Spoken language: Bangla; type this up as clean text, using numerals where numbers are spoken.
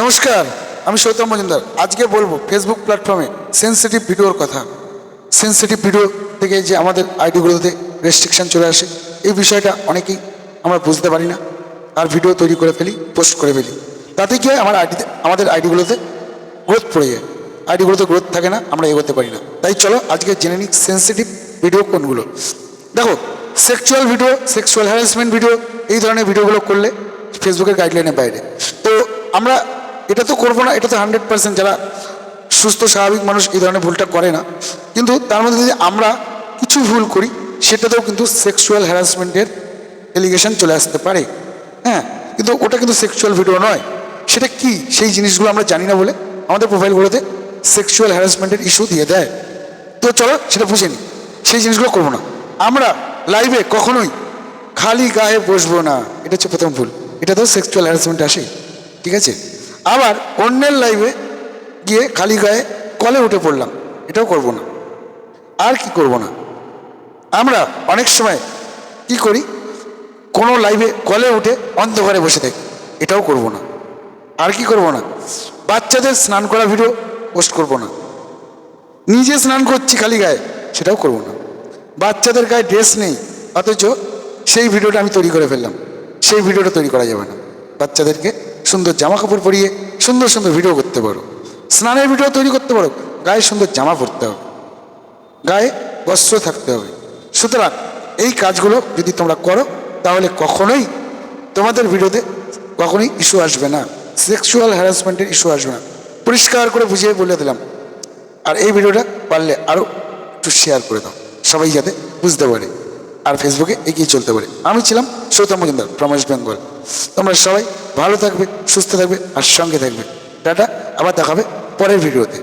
নমস্কার, আমি সৌতম মজুমদার। আজকে বলবো ফেসবুক প্ল্যাটফর্মে সেন্সিটিভ ভিডিওর কথা। সেন্সিটিভ ভিডিও থেকে যে আমাদের আইডিগুলোতে রেস্ট্রিকশান চলে আসে, এই বিষয়টা অনেকেই আমরা বুঝতে পারি না, আর ভিডিও তৈরি করে ফেলি, পোস্ট করে ফেলি। তাতে কি হয়, আমাদের আইডিগুলোতে গ্রোথ পড়ে যায়। আইডিগুলোতে গ্রোথ থাকে না, আমরা এগোতে পারি না। তাই চলো আজকে জেনে নিই সেন্সিটিভ ভিডিও কোনগুলো। দেখো, sexual video, sexual harassment video, এই ধরনের ভিডিওগুলো করলে ফেসবুকের গাইডলাইনের বাইরে। তো আমরা এটা তো করবো না, এটা তো 100% যারা সুস্থ স্বাভাবিক মানুষ এই ধরনের ভুলটা করে না। কিন্তু তার মধ্যে যদি আমরা কিছু ভুল করি, সেটাতেও কিন্তু সেক্সুয়াল হ্যারাসমেন্টের এলিগেশন চলে আসতে পারে। হ্যাঁ, কিন্তু ওটা কিন্তু সেক্সুয়াল ভিডিও নয়। সেটা কি, সেই জিনিসগুলো আমরা জানি না বলে আমাদের প্রোফাইলগুলোতে সেক্সুয়াল হ্যারাসমেন্টের ইস্যু দিয়ে দেয়। তো চলো সেটা বুঝে নিই। সেই জিনিসগুলো করবো না। আমরা লাইভে কখনোই খালি গায়ে বসবো না, এটা হচ্ছে প্রথম ভুল। এটা তো সেক্সুয়াল হ্যারাসমেন্ট আসে, ঠিক আছে। আবার অন্যের লাইভে গিয়ে খালি গায়ে কলে উঠে পড়লাম, এটাও করব না। আর কি করব না, আমরা অনেক সময় কি করি, কোনো লাইভে কলে উঠে অন্ধকারে বসে থাকি, এটাও করব না। আর কি করব না, বাচ্চাদের স্নান করা ভিডিও পোস্ট করব না। নিজে স্নান করছি খালি গায়ে, সেটাও করব না। বাচ্চাদের গায়ে ড্রেস নেই, অথচ সেই ভিডিওটা আমি তৈরি করে ফেললাম, সেই ভিডিওটা তৈরি করা যাবে না। বাচ্চাদেরকে সুন্দর জামা কাপড় পরিয়ে সুন্দর সুন্দর ভিডিও করতে পারো, স্নানের ভিডিও তৈরি করতে পারো, গায়ে সুন্দর জামা পরতে হবে, গায়ে বস্ত্র থাকতে হবে। সুতরাং এই কাজগুলো যদি তোমরা করো, তাহলে কখনোই তোমাদের ভিডিওতে কখনোই ইস্যু আসবে না, সেক্সুয়াল হ্যারাসমেন্টের ইস্যু আসবে না। পরিষ্কার করে বুঝিয়ে বলে দিলাম। আর এই ভিডিওটা পারলে আরও একটু শেয়ার করে দাও, সবাই যাতে বুঝতে পারে আর ফেসবুকে এগিয়ে চলতে পারে। আমি ছিলাম সৌতম মজুমদার ফ্রম ওয়েস্ট বেঙ্গল। তোমরা সবাই ভালো থাকবে, সুস্থ থাকবে আর সঙ্গে থাকবে। টাটা, আবার দেখাবে পরের ভিডিওতে।